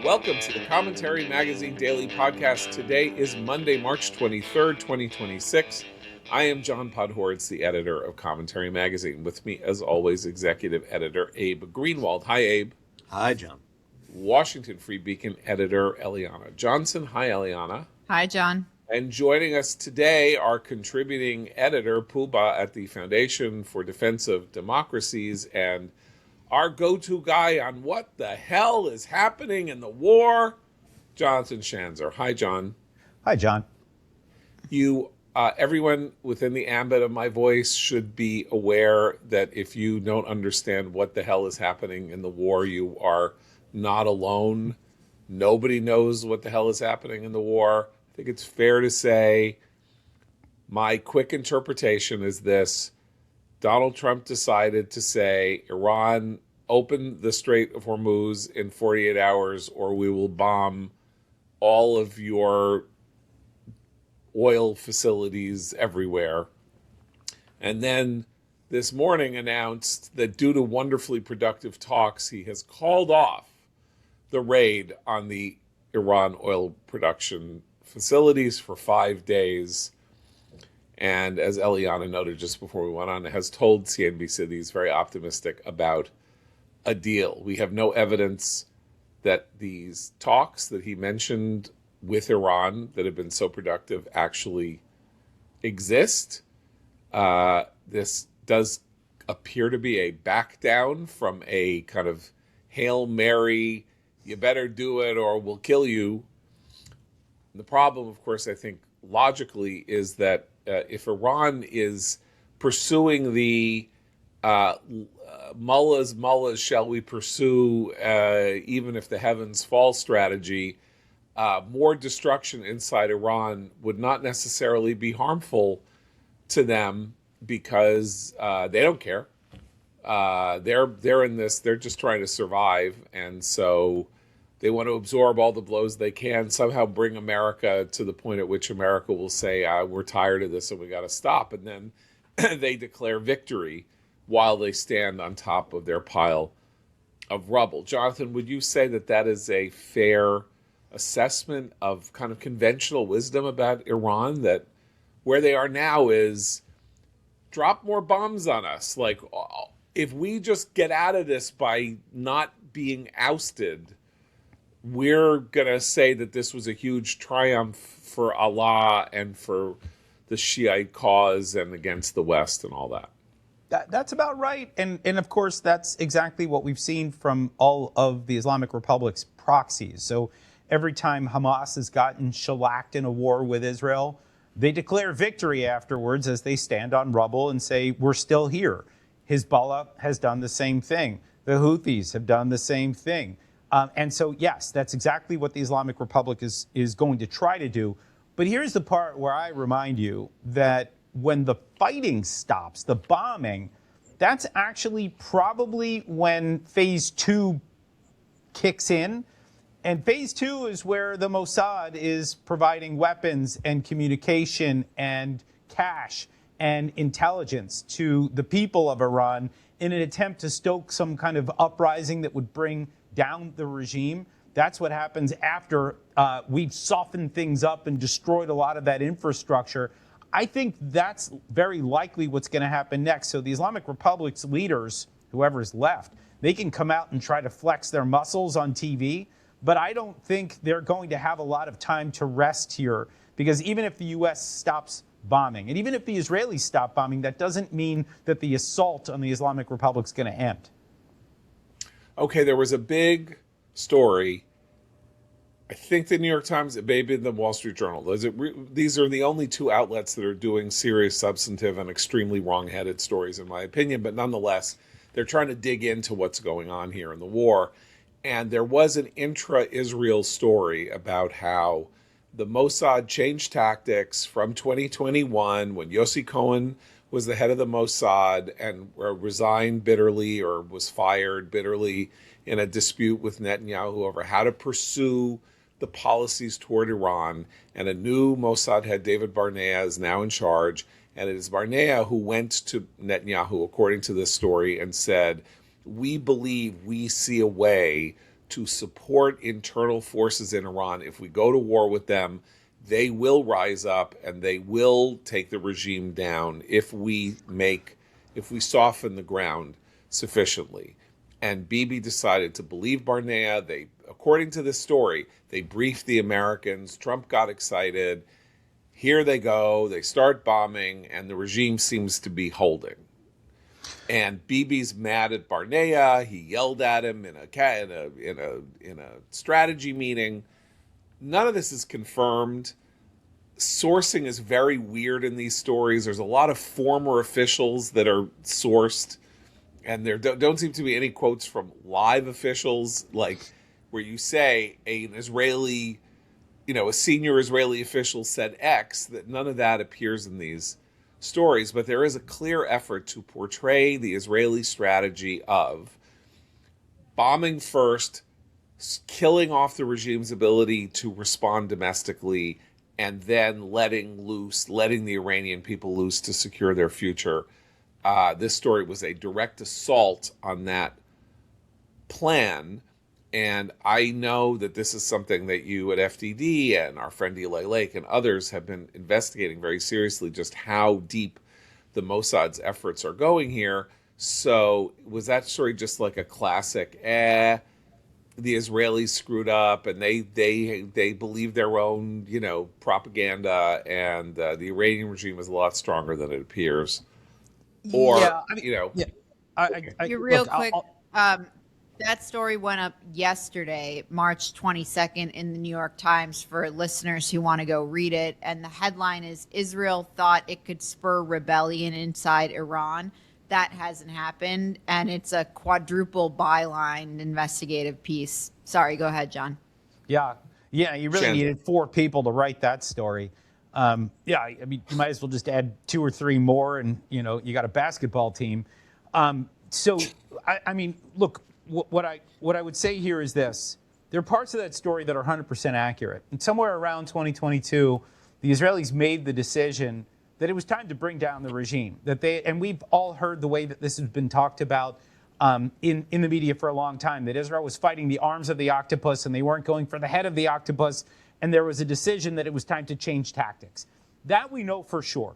Welcome to the Commentary Magazine Daily Podcast. Today is Monday, March 23rd, 2026. I am John Podhoretz, the editor of Commentary Magazine. With me, as always, executive editor Abe Greenwald. Hi, Abe. Hi, John. Washington Free Beacon editor Eliana Johnson. Hi, Eliana. Hi, John. And joining us today, our contributing editor, Puba, at the Foundation for Defense of Democracies, and our go-to guy on what the hell is happening in the war, Jonathan Schanzer. Hi, John. Hi, John. Everyone within the ambit of my voice should be aware that if you don't understand what the hell is happening in the war, you are not alone. Nobody knows what the hell is happening in the war. I think it's fair to say my quick interpretation is this. Donald Trump decided to say, Iran, open the Strait of Hormuz in 48 hours or we will bomb all of your oil facilities everywhere. And then this morning announced that due to wonderfully productive talks, he has called off the raid on the Iran oil production facilities for 5 days. And as Eliana noted just before we went on, has told CNBC that he's very optimistic about a deal. We have no evidence that these talks that he mentioned with Iran that have been so productive actually exist. This does appear to be a back down from a kind of Hail Mary, you better do it or we'll kill you. The problem, of course, I think logically is that if Iran is pursuing the mullahs shall we pursue even if the heavens fall strategy, more destruction inside Iran would not necessarily be harmful to them because they don't care. They're in this, they're just trying to survive, and so they want to absorb all the blows they can, somehow bring America to the point at which America will say, we're tired of this and we got to stop. And then they declare victory while they stand on top of their pile of rubble. Jonathan, would you say that that is a fair assessment of kind of conventional wisdom about Iran, that where they are now is drop more bombs on us? Like, if we just get out of this by not being ousted, we're going to say that this was a huge triumph for Allah and for the Shiite cause and against the West and all that. That's about right. And of course, that's exactly what we've seen from all of the Islamic Republic's proxies. So every time Hamas has gotten shellacked in a war with Israel, they declare victory afterwards as they stand on rubble and say, we're still here. Hezbollah has done the same thing. The Houthis have done the same thing. And so, yes, that's exactly what the Islamic Republic is going to try to do. But here's the part where I remind you that when the fighting stops, the bombing, that's actually probably when phase 2 kicks in. And phase 2 is where the Mossad is providing weapons and communication and cash and intelligence to the people of Iran in an attempt to stoke some kind of uprising that would bring down the regime. That's what happens after we've softened things up and destroyed a lot of that infrastructure. I think that's very likely what's going to happen next. So the Islamic Republic's leaders, whoever's left, they can come out and try to flex their muscles on TV, but I don't think they're going to have a lot of time to rest here, because even if the U.S. stops bombing, and even if the Israelis stop bombing, that doesn't mean that the assault on the Islamic Republic is going to end. Okay, there was a big story. I think the New York Times, it may be the Wall Street Journal. These are the only two outlets that are doing serious, substantive, and extremely wrong-headed stories, in my opinion. But nonetheless, they're trying to dig into what's going on here in the war. And there was an intra-Israel story about how the Mossad changed tactics from 2021 when Yossi Cohen was the head of the Mossad and resigned bitterly or was fired bitterly in a dispute with Netanyahu over how to pursue the policies toward Iran. And a new Mossad head, David Barnea, is now in charge. And it is Barnea who went to Netanyahu, according to this story, and said, we believe we see a way to support internal forces in Iran. If we go to war with them, they will rise up and they will take the regime down if we soften the ground sufficiently. And Bibi decided to believe Barnea. They, according to this story, they briefed the Americans. Trump got excited. Here they go. They start bombing, and the regime seems to be holding. And Bibi's mad at Barnea. He yelled at him in a strategy meeting. None of this is confirmed. Sourcing is very weird in these stories. There's a lot of former officials that are sourced, and there don't seem to be any quotes from live officials, like where you say an Israeli, a senior Israeli official said X. That none of that appears in these stories, but there is a clear effort to portray the Israeli strategy of bombing first, killing off the regime's ability to respond domestically, and then letting the Iranian people loose to secure their future. This story was a direct assault on that plan. And I know that this is something that you at FDD and our friend Eli Lake and others have been investigating very seriously, just how deep the Mossad's efforts are going here. So was that story just like a classic, the Israelis screwed up and they believe their own, propaganda, and the Iranian regime is a lot stronger than it appears? Or, yeah, I mean, You're real quick. That story went up yesterday, March 22nd, in the New York Times for listeners who want to go read it. And the headline is, Israel thought it could spur rebellion inside Iran. That hasn't happened. And it's a quadruple byline investigative piece. Sorry, go ahead, John. Yeah, you really needed 4 people to write that story. I mean, you might as well just add 2 or 3 more, and you got a basketball team. So, I mean, look, what I would say here is this: there are parts of that story that are 100% accurate. And somewhere around 2022, the Israelis made the decision that it was time to bring down the regime. And we've all heard the way that this has been talked about in the media for a long time, that Israel was fighting the arms of the octopus and they weren't going for the head of the octopus. And there was a decision that it was time to change tactics. That we know for sure.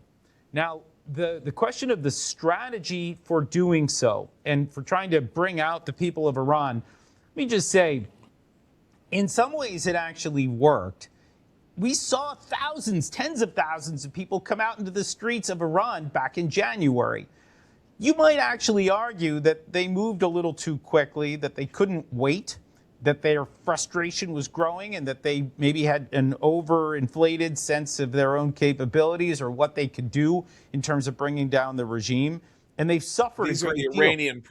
Now, the question of the strategy for doing so and for trying to bring out the people of Iran, let me just say, in some ways it actually worked. We saw thousands, tens of thousands of people come out into the streets of Iran back in January. You might actually argue that they moved a little too quickly, that they couldn't wait, that their frustration was growing, and that they maybe had an overinflated sense of their own capabilities or what they could do in terms of bringing down the regime. And they've suffered. These are the Iranian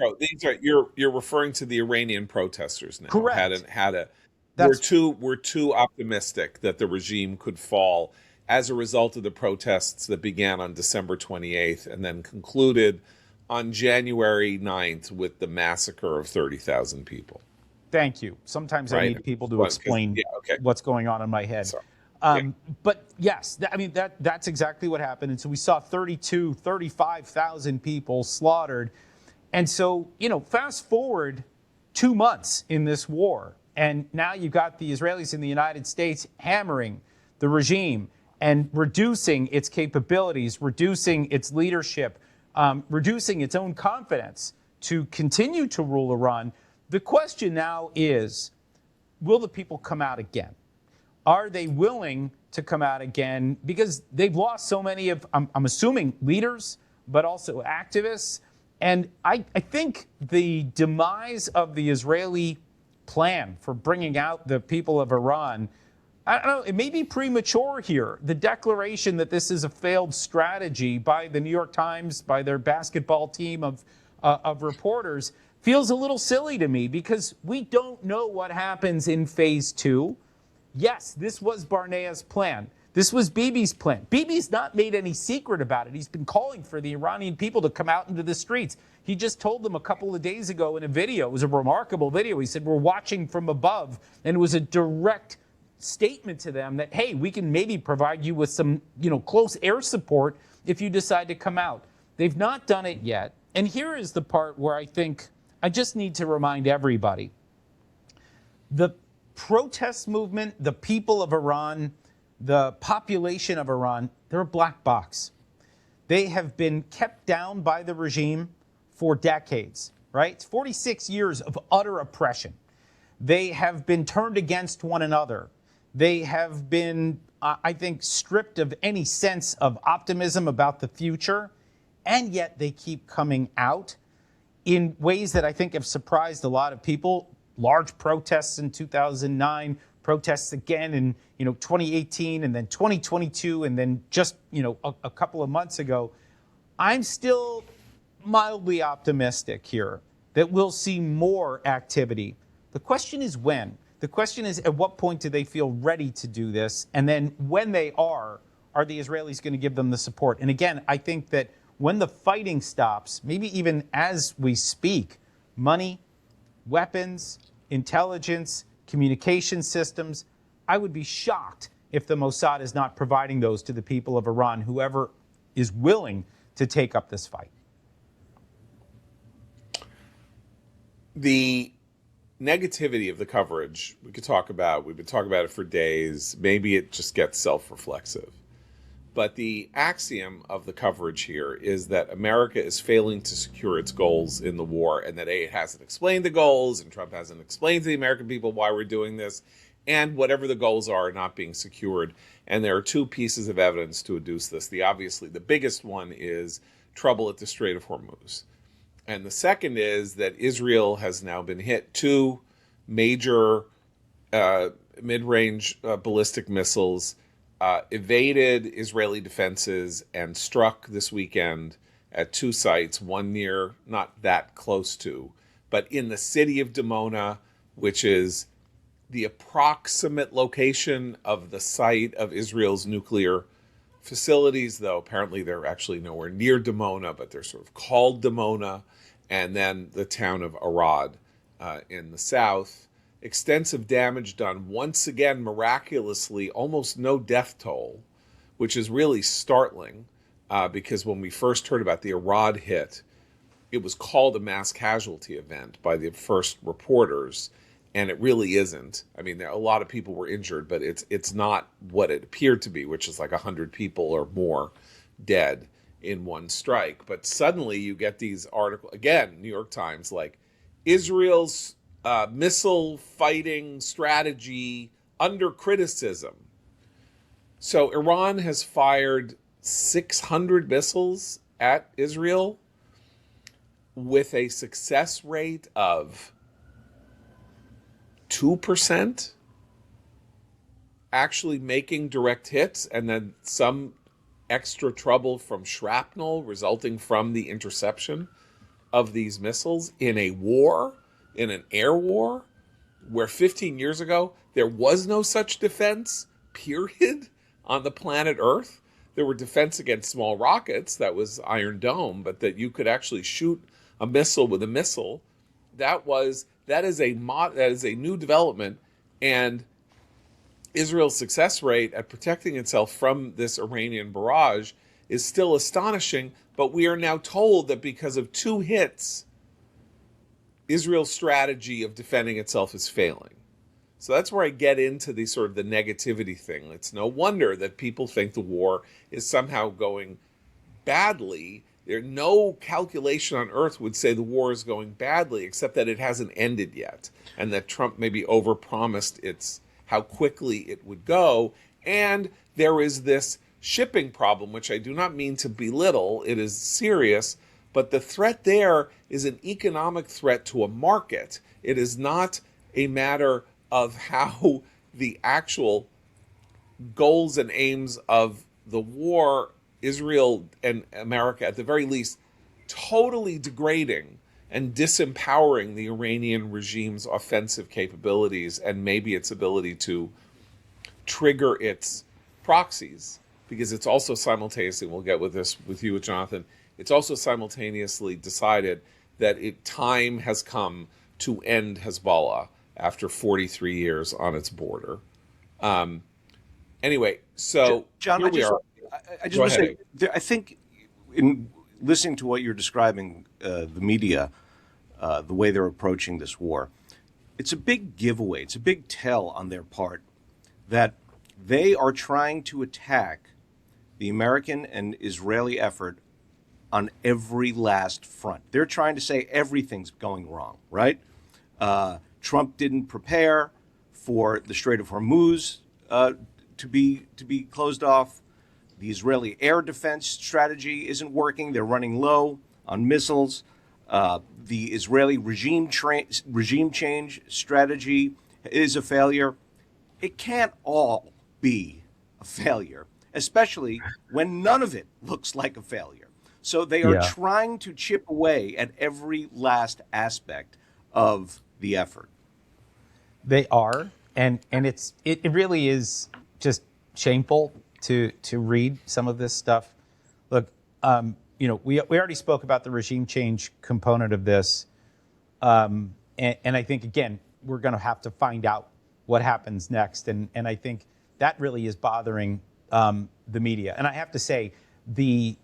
you're referring to the Iranian protesters now. Correct. We're too optimistic that the regime could fall as a result of the protests that began on December 28th and then concluded on January 9th with the massacre of 30,000 people. Thank you. Sometimes I need people to explain what's going on in my head. But yes, I mean, that's exactly what happened. And so we saw 35,000 people slaughtered. And so, fast forward 2 months in this war. And now you've got the Israelis in the United States hammering the regime and reducing its capabilities, reducing its leadership, reducing its own confidence to continue to rule Iran. The question now is, will the people come out again? Are they willing to come out again? Because they've lost so many of, I'm assuming, leaders, but also activists. And I think the demise of the Israeli plan for bringing out the people of Iran, I don't know, it may be premature here. The declaration that this is a failed strategy by the New York Times, by their basketball team of reporters, feels a little silly to me, because we don't know what happens in phase 2. Yes, this was Barnea's plan. This was Bibi's plan. Bibi's not made any secret about it. He's been calling for the Iranian people to come out into the streets. He just told them a couple of days ago in a video, it was a remarkable video, he said, we're watching from above. And it was a direct statement to them that, hey, we can maybe provide you with some, close air support if you decide to come out. They've not done it yet. And here is the part where I think I just need to remind everybody. The protest movement, the people of Iran, the population of Iran, they're a black box. They have been kept down by the regime for decades, right? It's 46 years of utter oppression. They have been turned against one another. They have been, I think, stripped of any sense of optimism about the future, and yet they keep coming out in ways that I think have surprised a lot of people. Large protests in 2009, protests again in 2018, and then 2022, and then just a couple of months ago. I'm still mildly optimistic here that we'll see more activity. The question is when. The question is, at what point do they feel ready to do this? And then when they are the Israelis going to give them the support? And again, I think that when the fighting stops, maybe even as we speak, money, weapons, intelligence, communication systems, I would be shocked if the Mossad is not providing those to the people of Iran, whoever is willing to take up this fight. The negativity of the coverage we've been talking about it for days. Maybe it just gets self-reflexive. But the axiom of the coverage here is that America is failing to secure its goals in the war, and that it hasn't explained the goals, and Trump hasn't explained to the American people why we're doing this, and whatever the goals are not being secured. And there are two pieces of evidence to adduce this. Obviously, the biggest one is trouble at the Strait of Hormuz. And the second is that Israel has now been hit 2 major mid-range ballistic missiles, evaded Israeli defenses, and struck this weekend at 2 sites, one near, not that close to, but in the city of Dimona, which is the approximate location of the site of Israel's nuclear facilities, though apparently they're actually nowhere near Dimona, but they're sort of called Dimona, and then the town of Arad in the south. Extensive damage done. Once again, miraculously, almost no death toll, which is really startling because when we first heard about the Arad hit, it was called a mass casualty event by the first reporters, and it really isn't. I mean, a lot of people were injured, but it's not what it appeared to be, which is like 100 people or more dead in one strike. But suddenly you get these articles, again, New York Times, like Israel's missile fighting strategy under criticism. So Iran has fired 600 missiles at Israel with a success rate of 2%, actually making direct hits, and then some extra trouble from shrapnel resulting from the interception of these missiles in a war, in an air war, where 15 years ago there was no such defense, period, on the planet Earth. There were defense against small rockets, that was Iron Dome, but that you could actually shoot a missile with a missile, that is a new development. And Israel's success rate at protecting itself from this Iranian barrage is still astonishing, but we are now told that because of 2 hits, Israel's strategy of defending itself is failing. So that's where I get into the sort of the negativity thing. It's no wonder that people think the war is somehow going badly. No calculation on earth would say the war is going badly, except that it hasn't ended yet, and that Trump maybe overpromised how quickly it would go. And there is this shipping problem, which I do not mean to belittle. It is serious, but the threat there is an economic threat to a market. It is not a matter of how the actual goals and aims of the war, Israel and America, at the very least, totally degrading and disempowering the Iranian regime's offensive capabilities and maybe its ability to trigger its proxies, because it's also simultaneously, we'll get with this with you, Jonathan, it's also simultaneously decided that time has come to end Hezbollah after 43 years on its border. Anyway, so John, here we are. I just want to say, I think in listening to what you're describing, the media, the way they're approaching this war, it's a big giveaway. It's a big tell on their part that they are trying to attack the American and Israeli effort on every last front. They're trying to say everything's going wrong, right? Trump didn't prepare for the Strait of Hormuz to be closed off. The Israeli air defense strategy isn't working. They're running low on missiles. The Israeli regime change strategy is a failure. It can't all be a failure, especially when none of it looks like a failure. So they are trying to chip away at every last aspect of the effort. They are, and it really is just shameful to read some of this stuff. Look, we already spoke about the regime change component of this, and I think again we're going to have to find out what happens next, and I think that really is bothering the media. And I have to say, the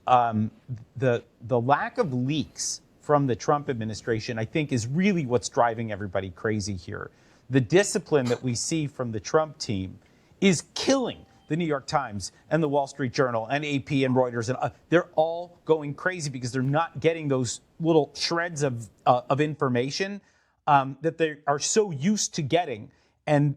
lack of leaks from the Trump administration, I think, is really what's driving everybody crazy here. The discipline that we see from the Trump team is killing the New York Times and the Wall Street Journal and AP and Reuters. And they're all going crazy because they're not getting those little shreds of information that they are so used to getting. And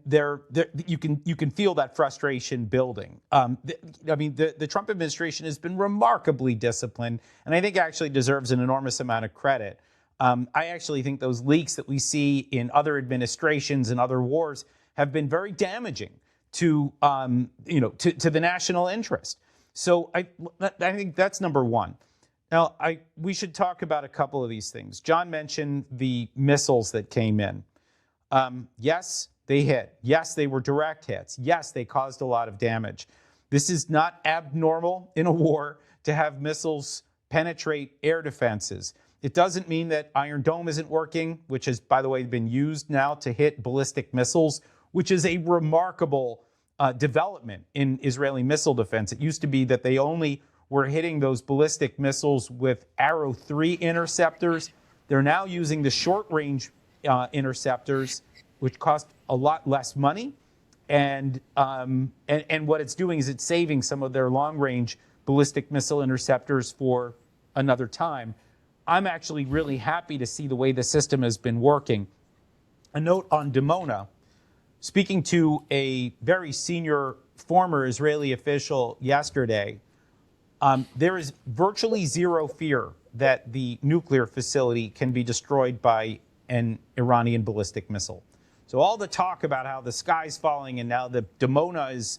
you can feel that frustration building. The Trump administration has been remarkably disciplined, and I think actually deserves an enormous amount of credit. I actually think those leaks that we see in other administrations and other wars have been very damaging to the national interest. So I think that's number one. Now we should talk about a couple of these things. John mentioned the missiles that came in. Yes, they hit. Yes, they were direct hits. Yes, they caused a lot of damage. This is not abnormal in a war to have missiles penetrate air defenses. It doesn't mean that Iron Dome isn't working, which has, by the way, been used now to hit ballistic missiles, which is a remarkable development in Israeli missile defense. It used to be that they only were hitting those ballistic missiles with Arrow 3 interceptors. They're now using the short-range interceptors, which cost a lot less money. And what it's doing is it's saving some of their long-range ballistic missile interceptors for another time. I'm actually really happy to see the way the system has been working. A note on Dimona, speaking to a very senior former Israeli official yesterday, there is virtually zero fear that the nuclear facility can be destroyed by an Iranian ballistic missile. So all the talk about how the sky's falling and now the Dimona is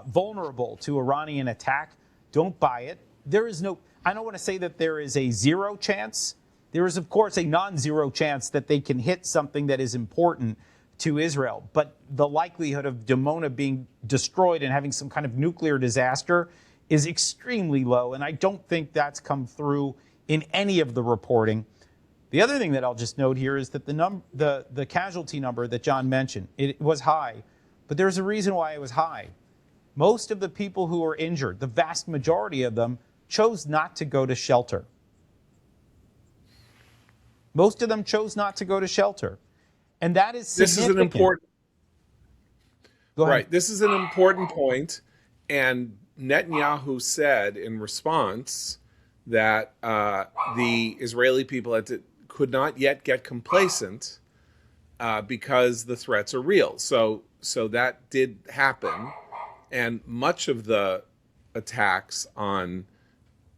vulnerable to Iranian attack, don't buy it. There is no... I don't want to say that there is a zero chance. There is, of course, a non-zero chance that they can hit something that is important to Israel. But the likelihood of Dimona being destroyed and having some kind of nuclear disaster is extremely low. And I don't think that's come through in any of the reporting. The other thing that I'll just note here is that the casualty number that John mentioned, it was high. But there's a reason why it was high. Most of the people who were injured, the vast majority of them, chose not to go to shelter. Most of them chose not to go to shelter. And that is significant. This is an important... Go ahead. Right. This is an important point. And Netanyahu said in response that the Israeli people could not yet get complacent because the threats are real. So that did happen. And much of the attacks on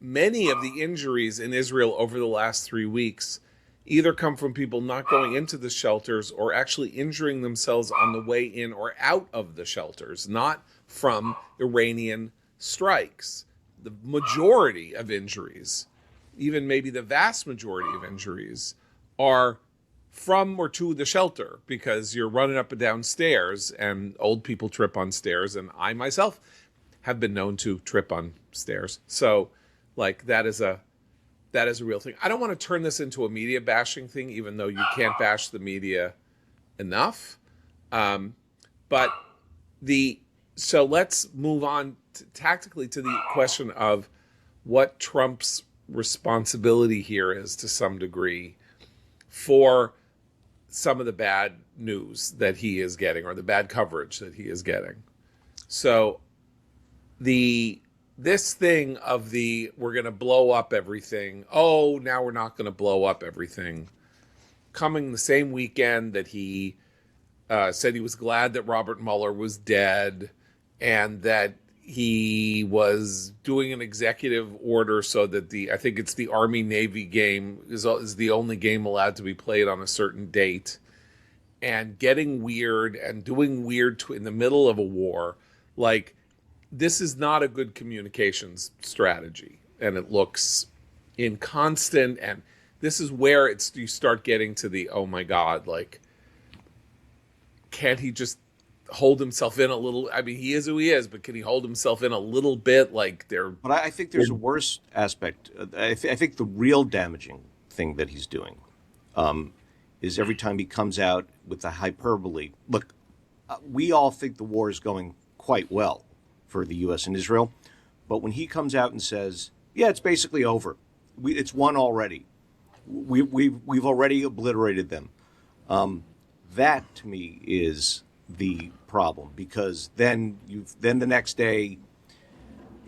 many of the injuries in Israel over the last 3 weeks either come from people not going into the shelters or actually injuring themselves on the way in or out of the shelters, not from Iranian strikes. The majority of injuries, even maybe the vast majority of injuries, are from or to the shelter because you're running up and down stairs and old people trip on stairs. And I myself have been known to trip on stairs. So that is a real thing. I don't want to turn this into a media bashing thing, even though you can't bash the media enough. So let's move on tactically to the question of what Trump's responsibility here is to some degree for some of the bad news that he is getting, or the bad coverage that he is getting. So this thing of we're going to blow up everything. Oh, now we're not going to blow up everything. Coming the same weekend that he said he was glad that Robert Mueller was dead, and that he was doing an executive order so that I think it's the Army-Navy game is the only game allowed to be played on a certain date, and getting weird and doing weird in the middle of a war. Like, this is not a good communications strategy, and it looks inconstant, and this is where you start getting to the, oh my God, like, can't he just hold himself in a little? I mean, he is who he is, but can he hold himself in a little bit? Like, But I think there's a worse aspect. I think the real damaging thing that he's doing is every time he comes out with the hyperbole. Look, we all think the war is going quite well for the U.S. and Israel, but when he comes out and says, "Yeah, it's basically over. It's won already. We've already obliterated them." That to me is the problem, because then the next day,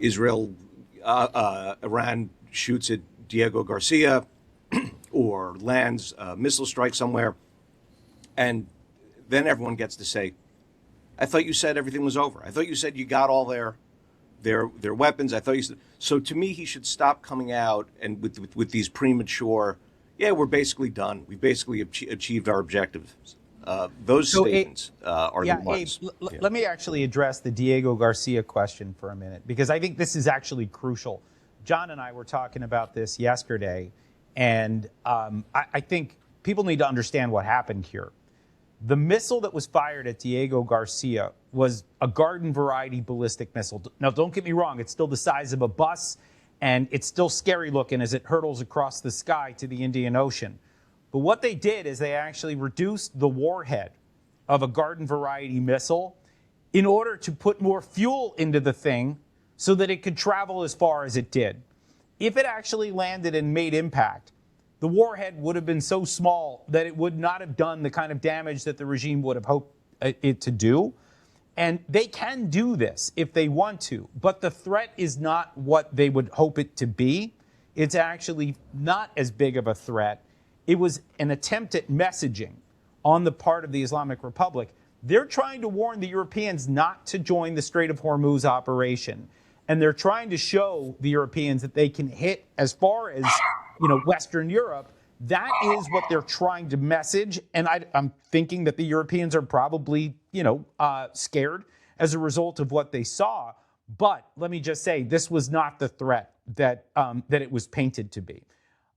Iran shoots at Diego Garcia or lands a missile strike somewhere, and then everyone gets to say, "I thought you said everything was over. I thought you said you got all their weapons. I thought you said." So to me, he should stop coming out and with these premature, "Yeah, we're basically done. We've basically achieved our objectives." Those statements are the ones. Abe, let me actually address the Diego Garcia question for a minute, because I think this is actually crucial. John and I were talking about this yesterday, and I think people need to understand what happened here. The missile that was fired at Diego Garcia was a garden variety ballistic missile. Now, don't get me wrong, it's still the size of a bus, and it's still scary looking as it hurtles across the sky to the Indian Ocean. But what they did is they actually reduced the warhead of a garden variety missile in order to put more fuel into the thing so that it could travel as far as it did. If it actually landed and made impact, the warhead would have been so small that it would not have done the kind of damage that the regime would have hoped it to do. And they can do this if they want to, but the threat is not what they would hope it to be. It's actually not as big of a threat. It was an attempt at messaging on the part of the Islamic Republic. They're trying to warn the Europeans not to join the Strait of Hormuz operation. And they're trying to show the Europeans that they can hit as far as, Western Europe. That is what they're trying to message. And I'm thinking that the Europeans are probably, scared as a result of what they saw. But let me just say, this was not the threat that it was painted to be.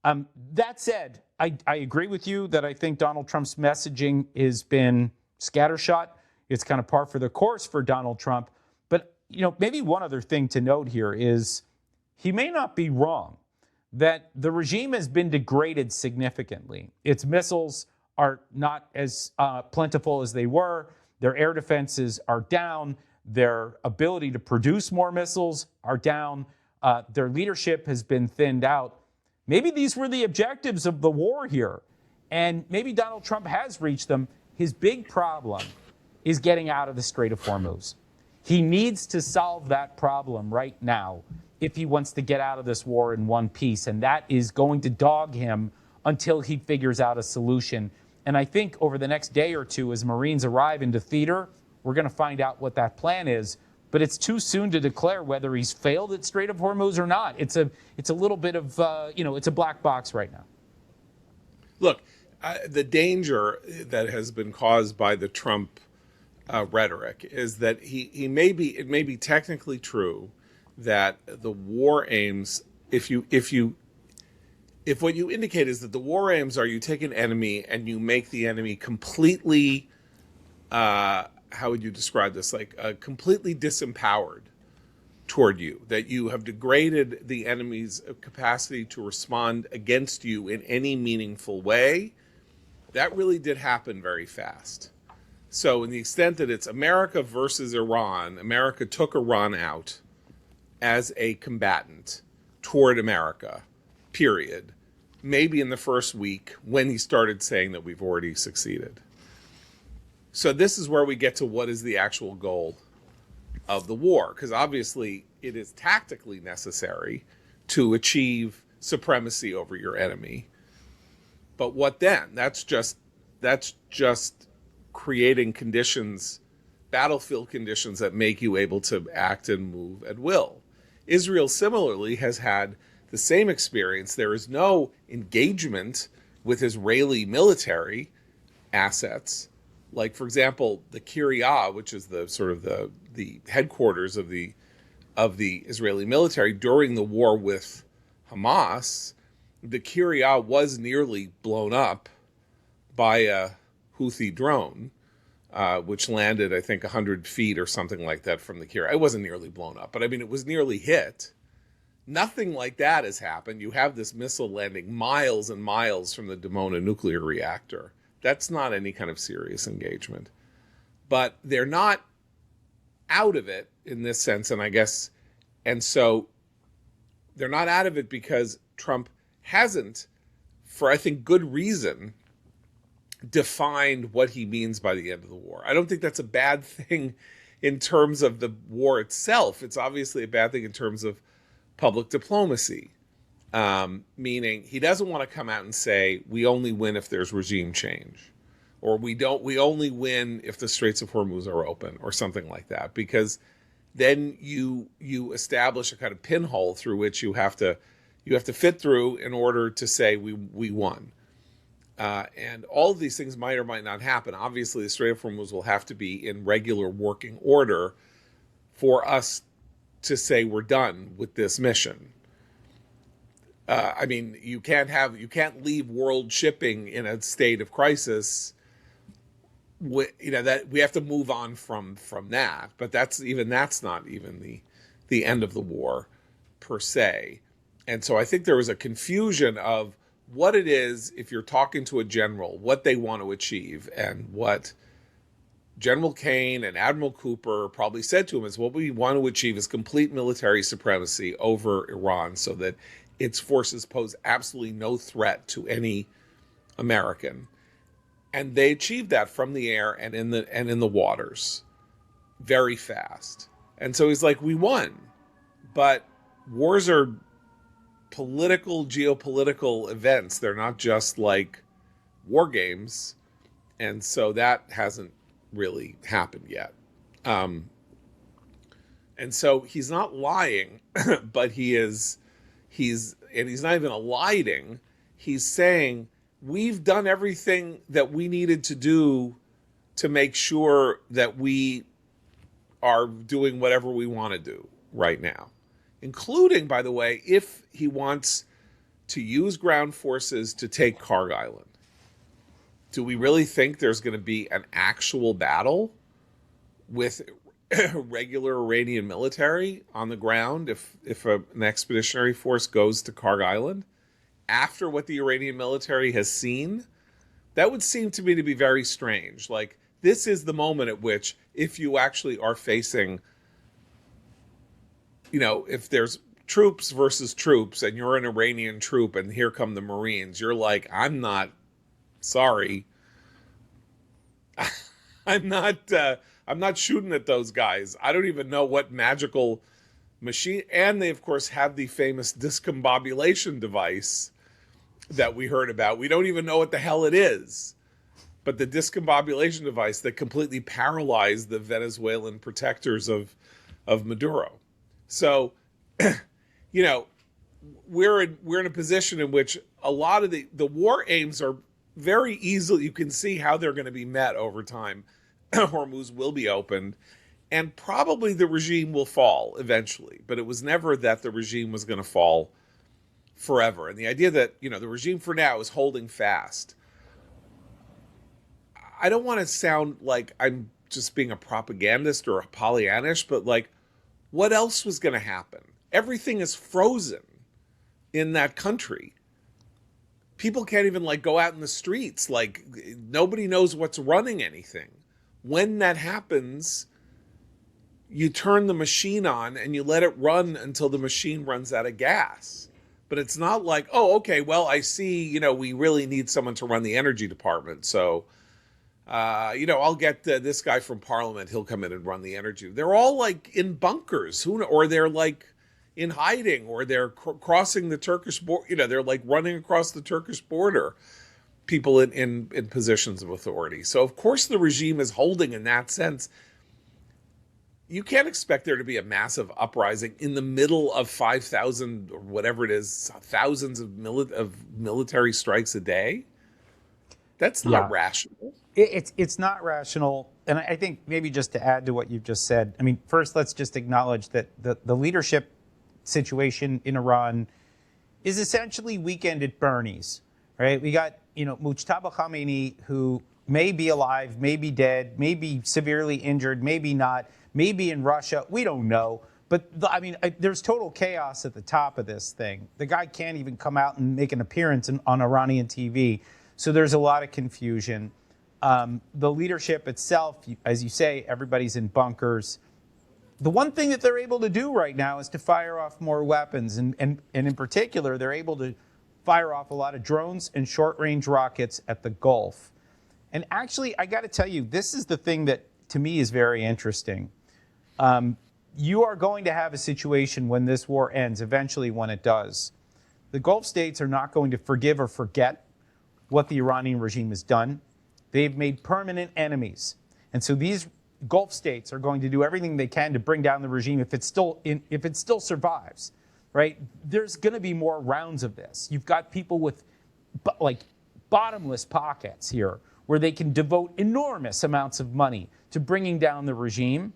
That said, I agree with you that I think Donald Trump's messaging has been scattershot. It's kind of par for the course for Donald Trump. But, maybe one other thing to note here is he may not be wrong that the regime has been degraded significantly. Its missiles are not as plentiful as they were. Their air defenses are down. Their ability to produce more missiles are down. Their leadership has been thinned out. Maybe these were the objectives of the war here, and maybe Donald Trump has reached them. His big problem is getting out of the Strait of Hormuz. He needs to solve that problem right now if he wants to get out of this war in one piece, and that is going to dog him until he figures out a solution. And I think over the next day or two, as Marines arrive into theater, we're going to find out what that plan is. But it's too soon to declare whether he's failed at Strait of Hormuz or not. It's a little bit of, it's a black box right now. Look, the danger that has been caused by the Trump rhetoric is that it may be technically true that the war aims, if what you indicate is that the war aims are you take an enemy and you make the enemy completely, how would you describe this? Like completely disempowered toward you, that you have degraded the enemy's capacity to respond against you in any meaningful way. That really did happen very fast. So in the extent that it's America versus Iran, America took Iran out as a combatant toward America, period. maybe in the first week when he started saying that we've already succeeded. So this is where we get to what is the actual goal of the war, because obviously it is tactically necessary to achieve supremacy over your enemy. But what then? That's just creating conditions, battlefield conditions that make you able to act and move at will. Israel similarly has had the same experience. There is no engagement with Israeli military assets. Like, for example, the Kiryat, which is the sort of the headquarters of the Israeli military during the war with Hamas, the Kiryat was nearly blown up by a Houthi drone, which landed, I think, 100 feet or something like that from the Kiryat. It wasn't nearly blown up, but I mean, it was nearly hit. Nothing like that has happened. You have this missile landing miles and miles from the Dimona nuclear reactor. That's not any kind of serious engagement. But they're not out of it in this sense, and so they're not out of it because Trump hasn't, for I think good reason, defined what he means by the end of the war. I don't think that's a bad thing in terms of the war itself. It's obviously a bad thing in terms of public diplomacy, meaning he doesn't want to come out and say we only win if there's regime change, or we only win if the Straits of Hormuz are open, or something like that, because then you establish a kind of pinhole through which you have to fit through in order to say we won. And all of these things might or might not happen. Obviously, the Strait of Hormuz will have to be in regular working order for us to say we're done with this mission. I mean, you can't leave world shipping in a state of crisis. That we have to move on from that. But that's not even the end of the war per se. And so I think there was a confusion of what it is, if you're talking to a general, what they want to achieve, and what General Kane and Admiral Cooper probably said to him is what we want to achieve is complete military supremacy over Iran so that its forces pose absolutely no threat to any American. And they achieved that from the air and in the waters very fast. And so he's like, we won. But wars are political, geopolitical events. They're not just like war games. And so that hasn't really happened yet. And so he's not lying, but he's not even eliding. He's saying, we've done everything that we needed to do to make sure that we are doing whatever we want to do right now, including, by the way, if he wants to use ground forces to take Kharg Island. Do we really think there's going to be an actual battle with regular Iranian military on the ground if an expeditionary force goes to Kharg Island after what the Iranian military has seen? That would seem to me to be very strange. Like, this is the moment at which, if you actually are facing, if there's troops versus troops and you're an Iranian troop and here come the Marines, you're like, I'm not sorry. I'm not shooting at those guys. I don't even know what magical machine. And they, of course, have the famous discombobulation device that we heard about. We don't even know what the hell it is. But the discombobulation device that completely paralyzed the Venezuelan protectors of Maduro. So, we're in a position in which a lot of the war aims are very easily, you can see how they're going to be met over time. Hormuz will be opened, and probably the regime will fall eventually. But it was never that the regime was going to fall forever. And the idea that, the regime for now is holding fast. I don't want to sound like I'm just being a propagandist or a Pollyannish, but like, what else was going to happen? Everything is frozen in that country. People can't even go out in the streets. Like, nobody knows what's running anything. When that happens, you turn the machine on and you let it run until the machine runs out of gas. But it's not like, oh, okay, well, I see, we really need someone to run the energy department. So, I'll get this guy from Parliament. He'll come in and run the energy. They're all like in bunkers, or they're like in hiding, or they're crossing the Turkish border. They're like running across the Turkish border. People in positions of authority. So, of course, the regime is holding in that sense. You can't expect there to be a massive uprising in the middle of 5,000 or whatever it is, thousands of military strikes a day. That's not rational. It's not rational. And I think maybe just to add to what you've just said, I mean, first, let's just acknowledge that the leadership situation in Iran is essentially weekend at Bernie's, right? We got, Mujtaba Khamenei, who may be alive, may be dead, may be severely injured, maybe not, maybe in Russia. We don't know. But there's total chaos at the top of this thing. The guy can't even come out and make an appearance on Iranian TV. So there's a lot of confusion. The leadership itself, as you say, everybody's in bunkers. The one thing that they're able to do right now is to fire off more weapons. And in particular, they're able to fire off a lot of drones and short-range rockets at the Gulf. And actually, I got to tell you, this is the thing that, to me, is very interesting. You are going to have a situation when this war ends, eventually when it does. The Gulf states are not going to forgive or forget what the Iranian regime has done. They've made permanent enemies. And so these Gulf states are going to do everything they can to bring down the regime if it still survives, right? There's going to be more rounds of this. You've got people with bottomless pockets here where they can devote enormous amounts of money to bringing down the regime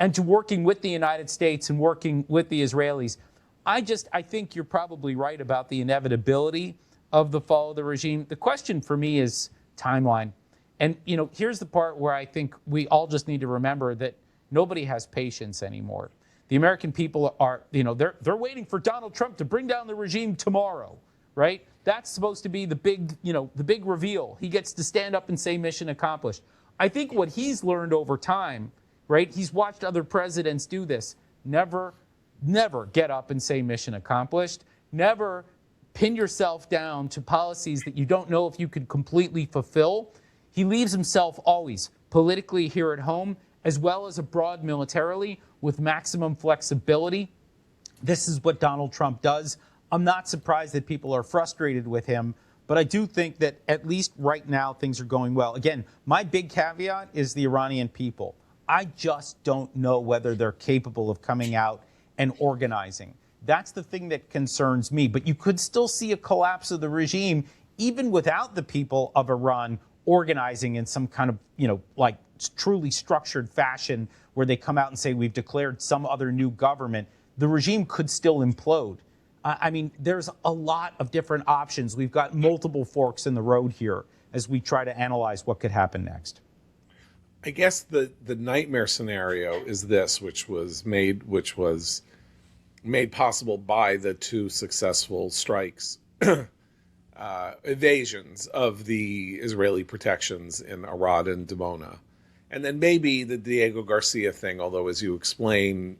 and to working with the United States and working with the Israelis. I think you're probably right about the inevitability of the fall of the regime. The question for me is timeline. And, here's the part where I think we all just need to remember that nobody has patience anymore. The American people are, they're waiting for Donald Trump to bring down the regime tomorrow, right? That's supposed to be the big reveal. He gets to stand up and say mission accomplished. I think what he's learned over time, right? He's watched other presidents do this. Never get up and say mission accomplished. Never pin yourself down to policies that you don't know if you could completely fulfill. He leaves himself always politically here at home, as well as abroad militarily, with maximum flexibility. This is what Donald Trump does. I'm not surprised that people are frustrated with him, but I do think that at least right now things are going well. Again, my big caveat is the Iranian people. I just don't know whether they're capable of coming out and organizing. That's the thing that concerns me. But you could still see a collapse of the regime even without the people of Iran organizing in some kind of, truly structured fashion where they come out and say, we've declared some other new government. The regime could still implode. There's a lot of different options. We've got multiple forks in the road here as we try to analyze what could happen next. I guess the nightmare scenario is this, which was made possible by the two successful strikes, evasions of the Israeli protections in Arad and Dimona. And then maybe the Diego Garcia thing, although as you explain,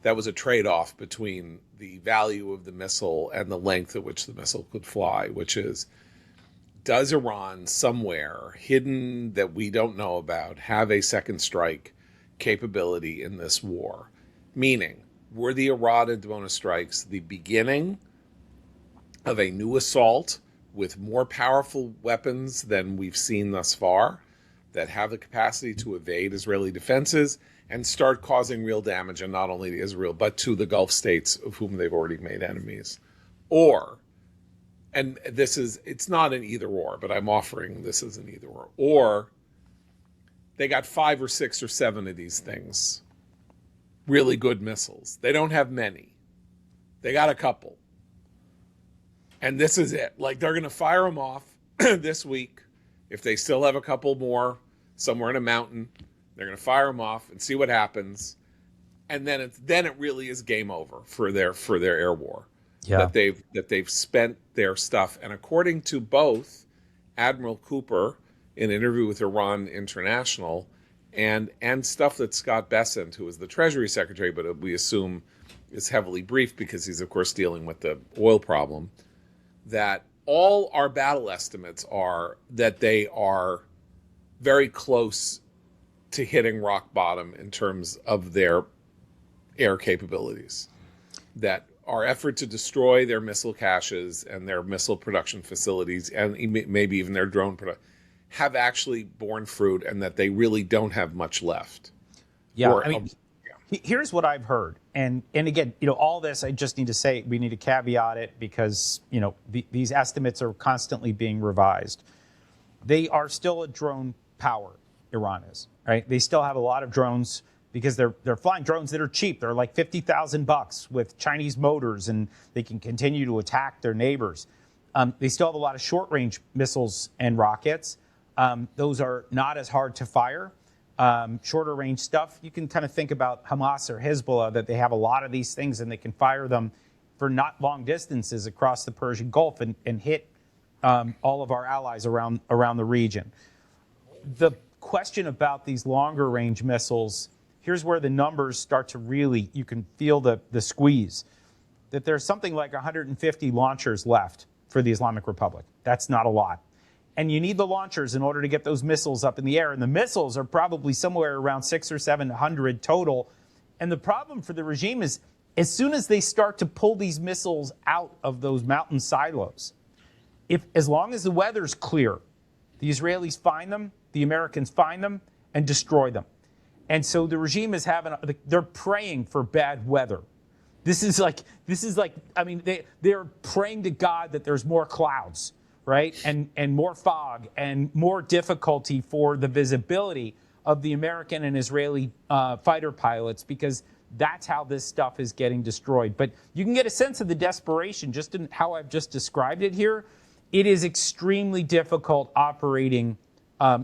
that was a trade-off between the value of the missile and the length at which the missile could fly, which is, does Iran somewhere hidden that we don't know about have a second strike capability in this war? Meaning, were the Arad and Dimona strikes the beginning of a new assault with more powerful weapons than we've seen thus far that have the capacity to evade Israeli defenses and start causing real damage, and not only to Israel, but to the Gulf states of whom they've already made enemies? Or, and it's not an either or, but I'm offering this as an either or they got 5 or 6 or 7 of these things, really good missiles. They don't have many. They got a couple. And this is it. They're going to fire them off this week. If they still have a couple more somewhere in a mountain, they're going to fire them off and see what happens. And then it really is game over for their air war. Yeah. That they've spent their stuff. And according to both Admiral Cooper in an interview with Iran International and stuff that Scott Bessent, who is the Treasury Secretary, but we assume is heavily briefed because he's, of course, dealing with the oil problem, that all our battle estimates are that they are very close to hitting rock bottom in terms of their air capabilities. That our effort to destroy their missile caches and their missile production facilities and maybe even their drone production have actually borne fruit, and that they really don't have much left. Yeah, here's what I've heard. And again, all this, I just need to say, we need to caveat it because, these estimates are constantly being revised. They are still a drone power, Iran is, right? They still have a lot of drones because they're flying drones that are cheap. They're like $50,000 with Chinese motors, and they can continue to attack their neighbors. They still have a lot of short-range missiles and rockets. Those are not as hard to fire. Shorter range stuff, you can kind of think about Hamas or Hezbollah, that they have a lot of these things and they can fire them for not long distances across the Persian Gulf and hit all of our allies around the region. The question about these longer range missiles, here's where the numbers start to really, you can feel the squeeze, that there's something like 150 launchers left for the Islamic Republic. That's not a lot. And you need the launchers in order to get those missiles up in the air. And the missiles are probably somewhere around 600 or 700 total. And the problem for the regime is, as soon as they start to pull these missiles out of those mountain silos, as long as the weather's clear, the Israelis find them, the Americans find them, and destroy them. And so the regime is they're praying for bad weather. They're praying to God that there's more clouds, right? And more fog and more difficulty for the visibility of the American and Israeli fighter pilots, because that's how this stuff is getting destroyed. But you can get a sense of the desperation just in how I've just described it here. It is extremely difficult operating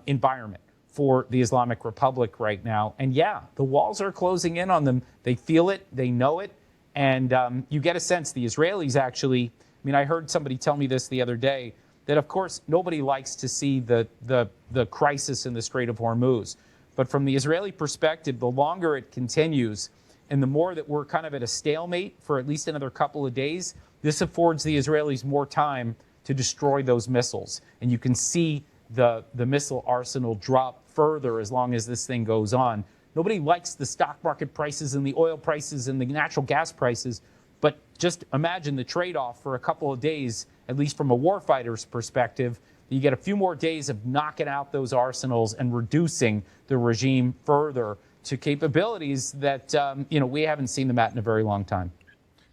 environment for the Islamic Republic right now. And yeah, the walls are closing in on them. They feel it, they know it. And you get a sense the Israelis actually, I heard somebody tell me this the other day, that of course nobody likes to see the crisis in the Strait of Hormuz. But from the Israeli perspective, the longer it continues and the more that we're kind of at a stalemate for at least another couple of days, this affords the Israelis more time to destroy those missiles. And you can see the missile arsenal drop further as long as this thing goes on. Nobody likes the stock market prices and the oil prices and the natural gas prices, but just imagine the trade-off for a couple of days, at least from a warfighter's perspective. You get a few more days of knocking out those arsenals and reducing the regime further to capabilities that we haven't seen them at in a very long time.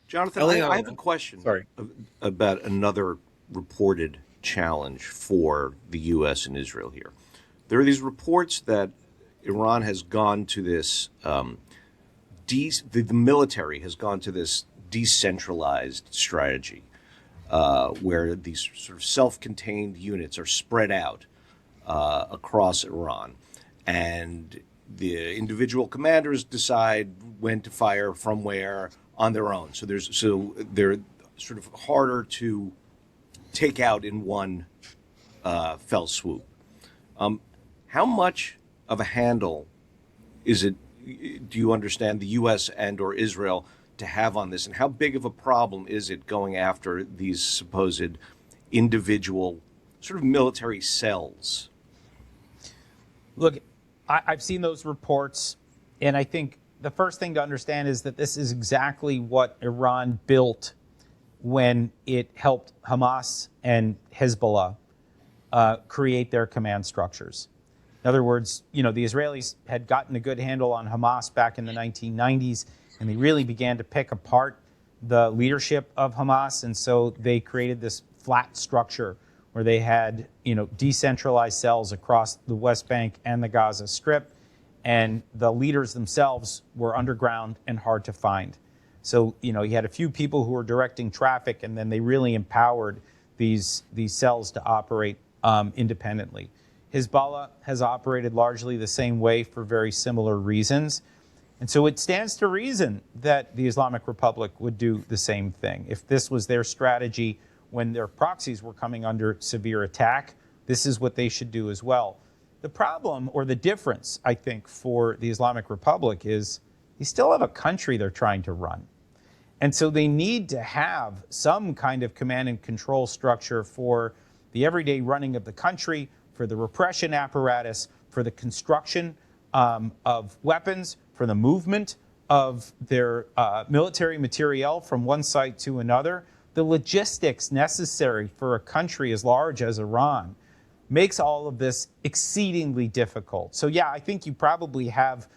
Jonathan, I have a question about another reported challenge for the U.S. and Israel here. There are these reports that Iran has gone to this, the military has gone to this decentralized strategy where these sort of self-contained units are spread out across Iran. And the individual commanders decide when to fire from where on their own. So they're sort of harder to take out in one fell swoop. How much of a handle is it, do you understand, the U.S. and or Israel to have on this? And how big of a problem is it going after these supposed individual sort of military cells? Look, I've seen those reports, and I think the first thing to understand is that this is exactly what Iran built when it helped Hamas and Hezbollah create their command structures. In other words, the Israelis had gotten a good handle on Hamas back in the 1990s, and they really began to pick apart the leadership of Hamas, and so they created this flat structure where they had, decentralized cells across the West Bank and the Gaza Strip, and the leaders themselves were underground and hard to find. So, you had a few people who were directing traffic, and then they really empowered these cells to operate independently. Hezbollah has operated largely the same way for very similar reasons. And so it stands to reason that the Islamic Republic would do the same thing. If this was their strategy when their proxies were coming under severe attack, this is what they should do as well. The problem, or the difference, I think, for the Islamic Republic is they still have a country they're trying to run. And so they need to have some kind of command and control structure for the everyday running of the country, for the repression apparatus, for the construction of weapons, for the movement of their military materiel from one site to another. The logistics necessary for a country as large as Iran makes all of this exceedingly difficult. So yeah, I think you probably have,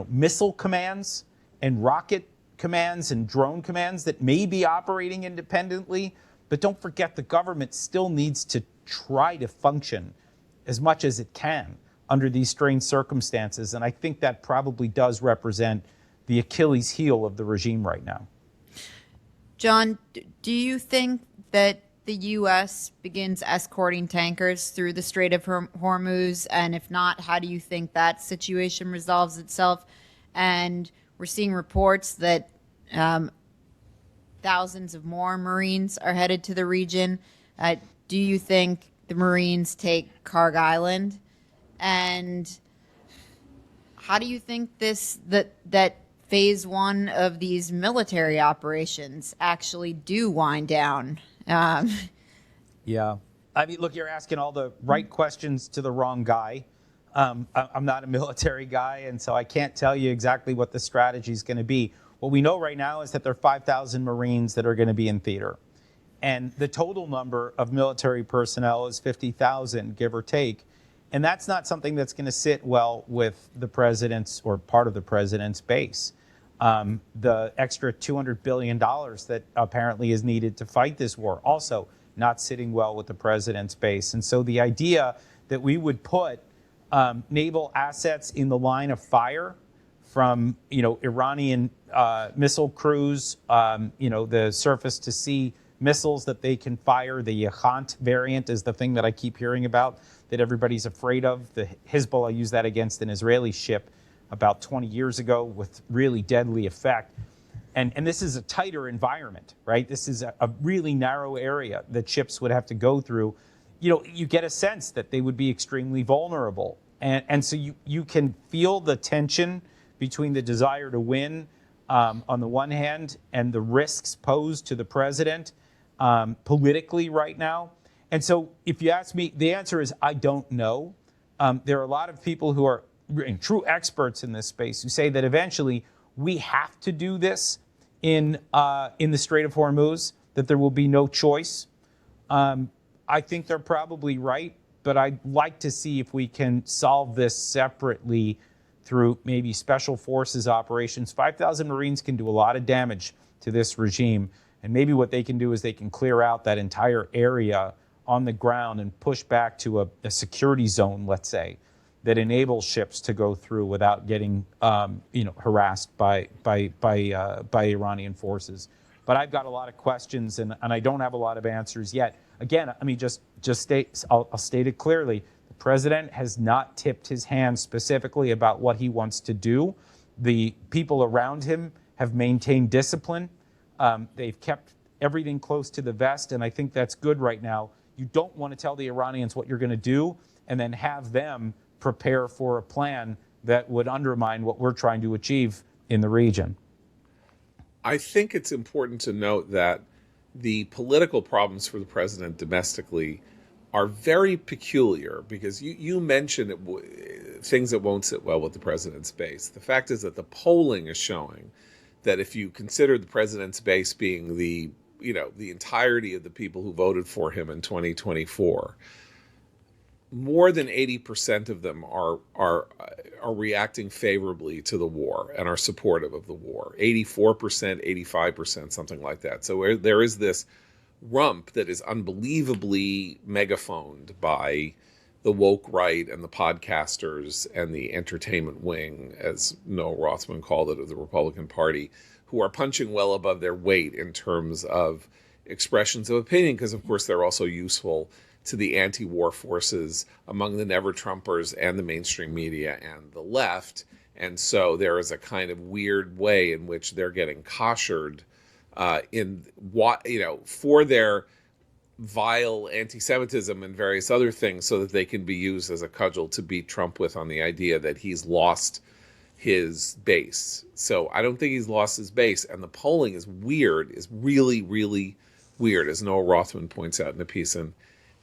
missile commands and rocket commands and drone commands that may be operating independently, but don't forget the government still needs to try to function as much as it can under these strained circumstances. And I think that probably does represent the Achilles heel of the regime right now. John, do you think that the U.S. begins escorting tankers through the Strait of Hormuz? And if not, how do you think that situation resolves itself? And we're seeing reports that thousands of more Marines are headed to the region. Do you think the Marines take Karg Island? And how do you think that phase one of these military operations actually do wind down? Yeah. I mean, look, you're asking all the right questions to the wrong guy. I'm not a military guy, and so I can't tell you exactly what the strategy is going to be. What we know right now is that there are 5,000 Marines that are going to be in theater. And the total number of military personnel is 50,000, give or take. And that's not something that's going to sit well with the president's or part of the president's base. The extra $200 billion that apparently is needed to fight this war, also not sitting well with the president's base. And so the idea that we would put naval assets in the line of fire from, Iranian missile crews, the surface to sea missiles that they can fire. The Yakhant variant is the thing that I keep hearing about that everybody's afraid of. The Hezbollah used that against an Israeli ship about 20 years ago with really deadly effect. And this is a tighter environment, right? This is a really narrow area that ships would have to go through. You get a sense that they would be extremely vulnerable. And so you can feel the tension between the desire to win on the one hand and the risks posed to the president politically right now. And so if you ask me, the answer is I don't know. There are a lot of people who are true experts in this space who say that eventually we have to do this in the Strait of Hormuz, that there will be no choice. I think they're probably right, but I'd like to see if we can solve this separately through maybe special forces operations. 5,000 Marines can do a lot of damage to this regime. And maybe what they can do is they can clear out that entire area on the ground and push back to a security zone, let's say, that enables ships to go through without getting, harassed by Iranian forces. But I've got a lot of questions, and I don't have a lot of answers yet. Again, I mean, I'll state it clearly. The president has not tipped his hand specifically about what he wants to do. The people around him have maintained discipline. They've kept everything close to the vest, and I think that's good right now. You don't want to tell the Iranians what you're going to do and then have them prepare for a plan that would undermine what we're trying to achieve in the region. I think it's important to note that the political problems for the president domestically are very peculiar because you mentioned things that won't sit well with the president's base. The fact is that the polling is showing that if you consider the president's base being the entirety of the people who voted for him in 2024, more than 80% of them are reacting favorably to the war and are supportive of the war. 84%, 85%, something like that. So there is this rump that is unbelievably megaphoned by the woke right and the podcasters and the entertainment wing, as Noah Rothman called it, of the Republican Party, who are punching well above their weight in terms of expressions of opinion, because of course they're also useful to the anti-war forces among the never-Trumpers and the mainstream media and the left. And so there is a kind of weird way in which they're getting koshered for their vile anti-Semitism and various other things so that they can be used as a cudgel to beat Trump with on the idea that he's lost his base. So I don't think he's lost his base. And the polling is weird, is really, really weird, as Noah Rothman points out in a piece in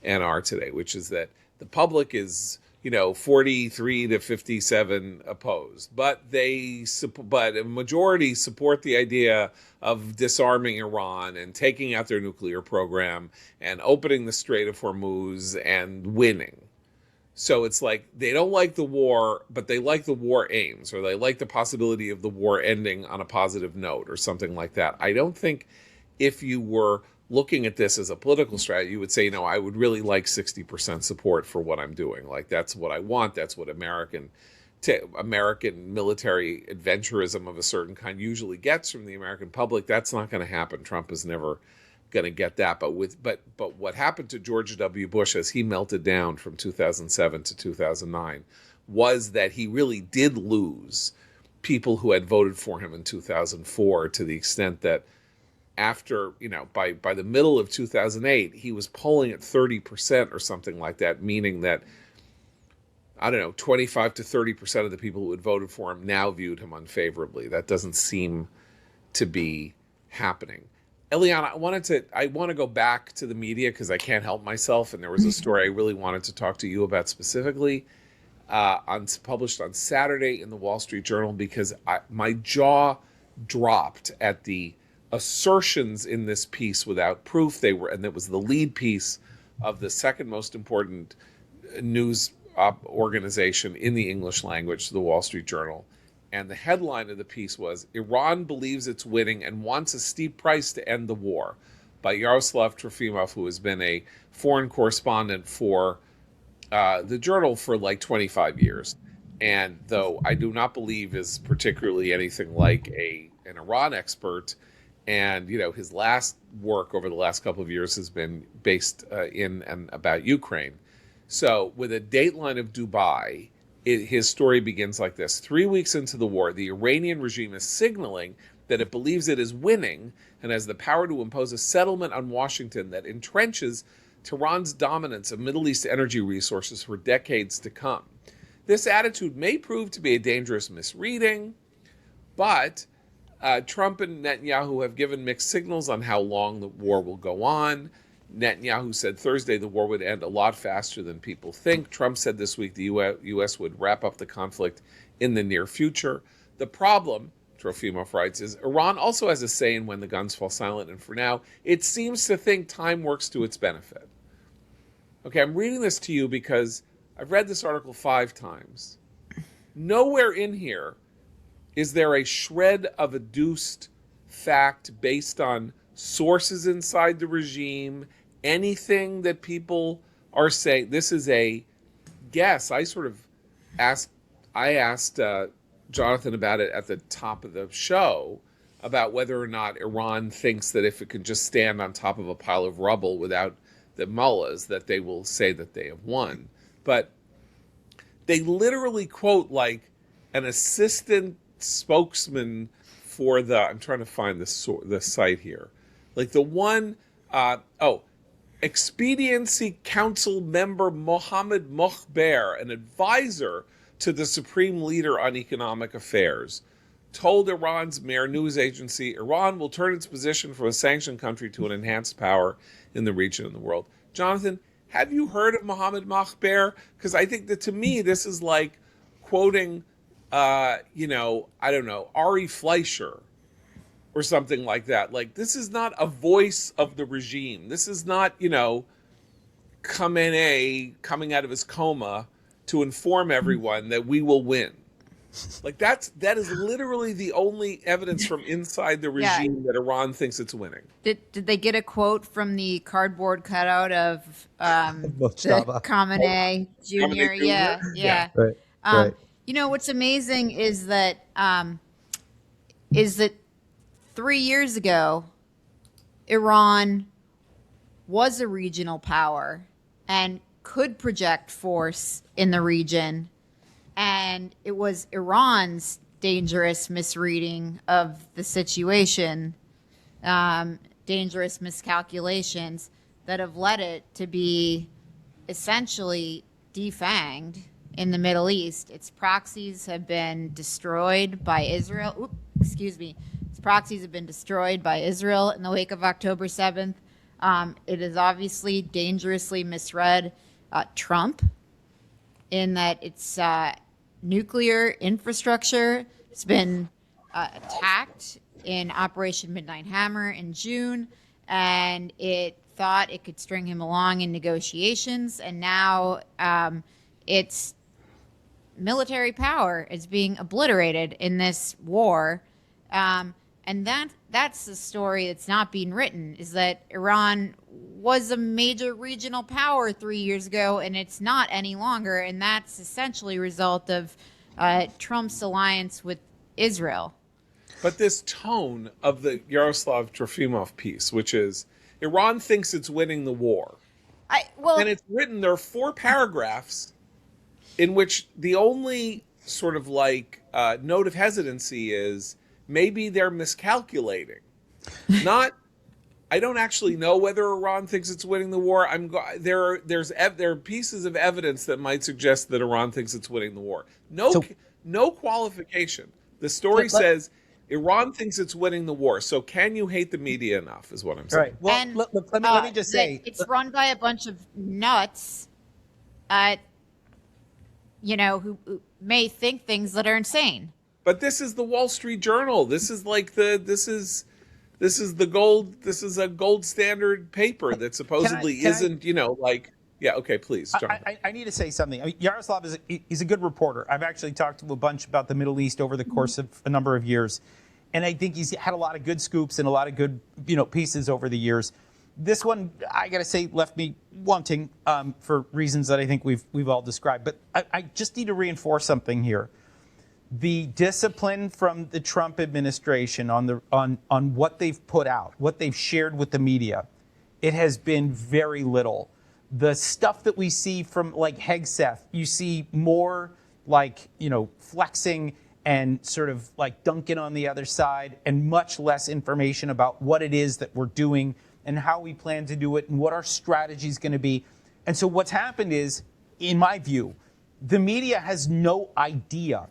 NR today, which is that the public is, 43 to 57 opposed, but but a majority support the idea of disarming Iran and taking out their nuclear program and opening the Strait of Hormuz and winning. So it's like they don't like the war, but they like the war aims, or they like the possibility of the war ending on a positive note or something like that. I don't think if you were looking at this as a political strategy, you would say, I would really like 60% support for what I'm doing. Like, that's what I want. That's what American military adventurism of a certain kind usually gets from the American public. That's not going to happen. Trump is never going to get that. But what happened to George W. Bush as he melted down from 2007 to 2009 was that he really did lose people who had voted for him in 2004, to the extent that after, by the middle of 2008, he was polling at 30% or something like that, meaning that, 25 to 30% of the people who had voted for him now viewed him unfavorably. That doesn't seem to be happening. Eliana, I want to go back to the media because I can't help myself, and there was a story I really wanted to talk to you about specifically, published on Saturday in the Wall Street Journal, because my jaw dropped at the assertions in this piece without proof. And it was the lead piece of the second most important news organization in the English language, the Wall Street Journal. And the headline of the piece was, "Iran believes it's winning and wants a steep price to end the war," by Yaroslav Trofimov, who has been a foreign correspondent for the Journal for like 25 years. And though I do not believe is particularly anything like an Iran expert, and his last work over the last couple of years has been based in and about Ukraine. So with a dateline of Dubai, his story begins like this: 3 weeks into the war, the Iranian regime is signaling that it believes it is winning and has the power to impose a settlement on Washington that entrenches Tehran's dominance of Middle East energy resources for decades to come. This attitude may prove to be a dangerous misreading, but Trump and Netanyahu have given mixed signals on how long the war will go on. Netanyahu said Thursday the war would end a lot faster than people think. Trump said this week the U.S. would wrap up the conflict in the near future. The problem, Trofimov writes, is Iran also has a say in when the guns fall silent, and for now, it seems to think time works to its benefit. Okay, I'm reading this to you because I've read this article 5 times. Nowhere in here is there a shred of adduced fact based on sources inside the regime, anything that people are saying. This is a guess. I asked Jonathan about it at the top of the show, about whether or not Iran thinks that if it could just stand on top of a pile of rubble without the mullahs, that they will say that they have won. But they literally quote like an assistant spokesman for I'm trying to find the site here. Like the one, Expediency Council member Mohammed Mokhber, an advisor to the supreme leader on economic affairs, told Iran's Mehr news agency Iran will turn its position from a sanctioned country to an enhanced power in the region and the world. Jonathan, have you heard of Mohammed Mokhber? Because I think that, to me, this is like quoting, I don't know, Ari Fleischer or something like that. Like, this is not a voice of the regime. This is not, Khamenei coming out of his coma to inform everyone that we will win. Like, that is literally the only evidence from inside the regime that Iran thinks it's winning. Did they get a quote from the cardboard cutout of the Khamenei Jr.? Yeah. Right. What's amazing is that 3 years ago, Iran was a regional power and could project force in the region. And it was Iran's dangerous misreading of the situation, dangerous miscalculations that have led it to be essentially defanged in the Middle East. Its proxies have been destroyed by Israel. Its proxies have been destroyed by Israel in the wake of October 7th. It has obviously dangerously misread Trump in that its nuclear infrastructure has been attacked in Operation Midnight Hammer in June, and it thought it could string him along in negotiations, and now its military power is being obliterated in this war. And that's the story that's not being written, is that Iran was a major regional power 3 years ago, and it's not any longer. And that's essentially a result of Trump's alliance with Israel. But this tone of the Yaroslav Trofimov piece, which is Iran thinks it's winning the war. And it's written, there are 4 paragraphs in which the only sort of like note of hesitancy is maybe they're miscalculating. I don't actually know whether Iran thinks it's winning the war. There are pieces of evidence that might suggest that Iran thinks it's winning the war. No qualification. The story says Iran thinks it's winning the war. So can you hate the media enough, is what I'm saying. Right. Well, And, let me just say, it's run by a bunch of nuts, who may think things that are insane. But this is the Wall Street Journal. This is like this is a gold standard paper that supposedly isn't, yeah, okay, please, John. I need to say something. I mean, Yaroslav he's a good reporter. I've actually talked to him a bunch about the Middle East over the course of a number of years. And I think he's had a lot of good scoops and a lot of good, pieces over the years. This one, I got to say, left me wanting for reasons that I think we've all described. But I just need to reinforce something here. The discipline from the Trump administration on what they've put out, what they've shared with the media, it has been very little. The stuff that we see from like Hegseth, you see more like, flexing and sort of like dunking on the other side, and much less information about what it is that we're doing and how we plan to do it and what our strategy is going to be. And so what's happened is, in my view, the media has no idea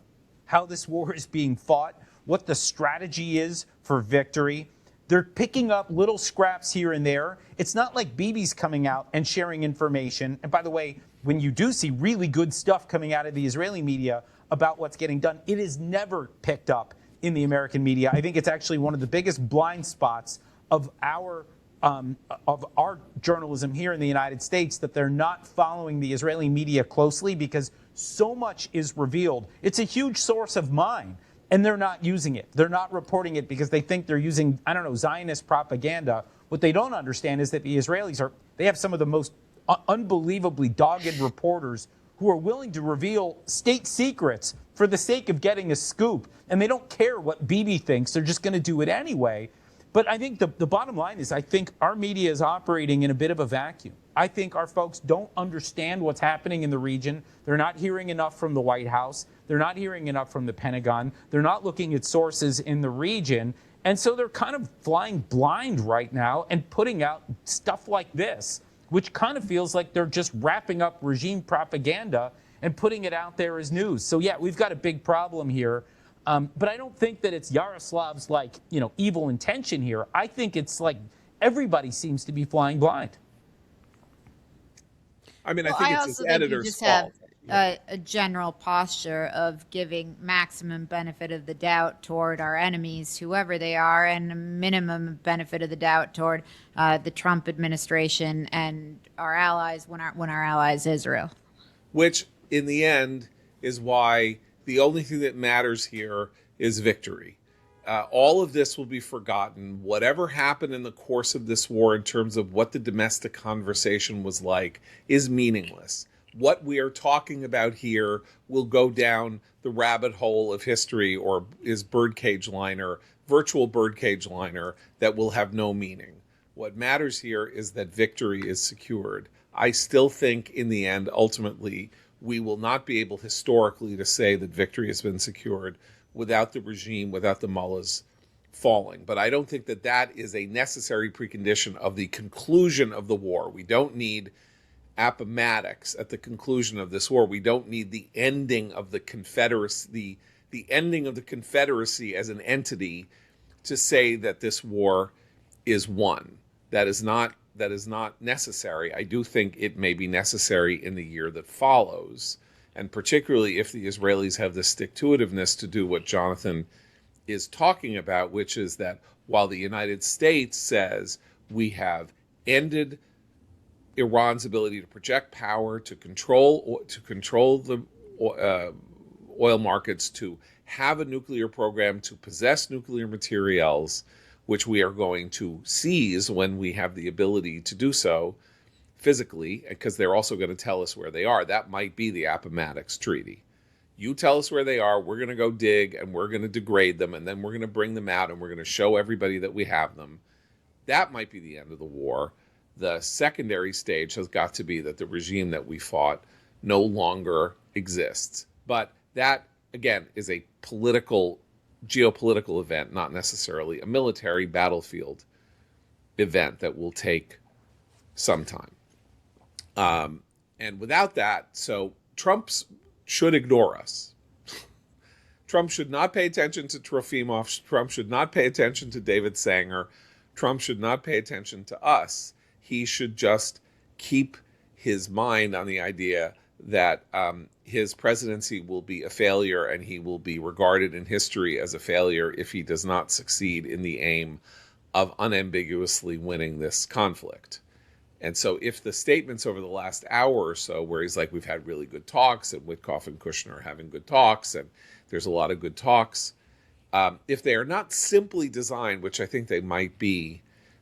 how this war is being fought, what the strategy is for victory. They're picking up little scraps here and there. It's not like Bibi's coming out and sharing information. And by the way, when you do see really good stuff coming out of the Israeli media about what's getting done, it is never picked up in the American media. I think it's actually one of the biggest blind spots of our journalism here in the United States, that they're not following the Israeli media closely because so much is revealed. It's a huge source of mine, and they're not using it. They're not reporting it because they think they're using, Zionist propaganda. What they don't understand is that the Israelis they have some of the most unbelievably dogged reporters who are willing to reveal state secrets for the sake of getting a scoop. And they don't care what Bibi thinks. They're just going to do it anyway. But I think the bottom line is, I think our media is operating in a bit of a vacuum. I think our folks don't understand what's happening in the region. They're not hearing enough from the White House. They're not hearing enough from the Pentagon. They're not looking at sources in the region. And so they're kind of flying blind right now and putting out stuff like this, which kind of feels like they're just wrapping up regime propaganda and putting it out there as news. So yeah, we've got a big problem here. But I don't think that it's Yaroslav's evil intention here. I think it's like everybody seems to be flying blind. I mean, I think it's his editor's fault. A general posture of giving maximum benefit of the doubt toward our enemies, whoever they are, and a minimum benefit of the doubt toward the Trump administration and our allies when our ally is Israel. Which, in the end, is why the only thing that matters here is victory. All of this will be forgotten. Whatever happened in the course of this war in terms of what the domestic conversation was like is meaningless. What we are talking about here will go down the rabbit hole of history, or is birdcage liner, virtual birdcage liner that will have no meaning. What matters here is that victory is secured. I still think in the end, ultimately, we will not be able historically to say that victory has been secured without the regime, without the mullahs falling. But I don't think that that is a necessary precondition of the conclusion of the war. We don't need Appomattox at the conclusion of this war. We don't need the ending of the Confederacy, the ending of the Confederacy as an entity to say that this war is won. That is not necessary. I do think it may be necessary in the year that follows, and particularly if the Israelis have the stick-to-itiveness to do what Jonathan is talking about, which is that while the United States says we have ended Iran's ability to project power, to control the oil markets, to have a nuclear program, to possess nuclear materials, which we are going to seize when we have the ability to do so physically, because they're also going to tell us where they are. That might be the Appomattox Treaty. You tell us where they are, we're going to go dig, and we're going to degrade them, and then we're going to bring them out, and we're going to show everybody that we have them. That might be the end of the war. The secondary stage has got to be that the regime that we fought no longer exists. But that, again, is a geopolitical event, not necessarily a military battlefield event that will take some time. And without that, so Trump should ignore us. Trump should not pay attention to Trofimov. Trump should not pay attention to David Sanger. Trump should not pay attention to us. He should just keep his mind on the idea that his presidency will be a failure, and he will be regarded in history as a failure if he does not succeed in the aim of unambiguously winning this conflict. And so if the statements over the last hour or so, where he's like, we've had really good talks, and Witkoff and Kushner are having good talks, and there's a lot of good talks, if they are not simply designed, which I think they might be,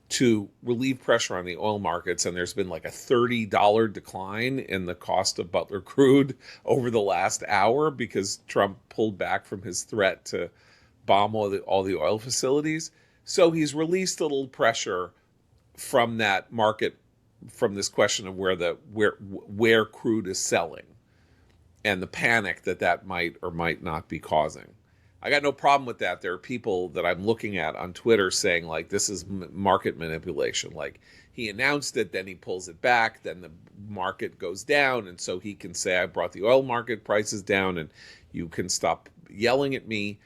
to relieve pressure on the oil markets, and there's been like a $30 decline in the cost of Butler crude over the last hour because Trump pulled back from his threat to bomb all the oil facilities. So he's released a little pressure from that market, from this question of where crude is selling, and the panic that might or might not be causing. I got no problem with that. There are people that I'm looking at on Twitter saying, like, this is market manipulation. Like, he announced it, then he pulls it back, then the market goes down, and so he can say, I brought the oil market prices down, and you can stop yelling at me.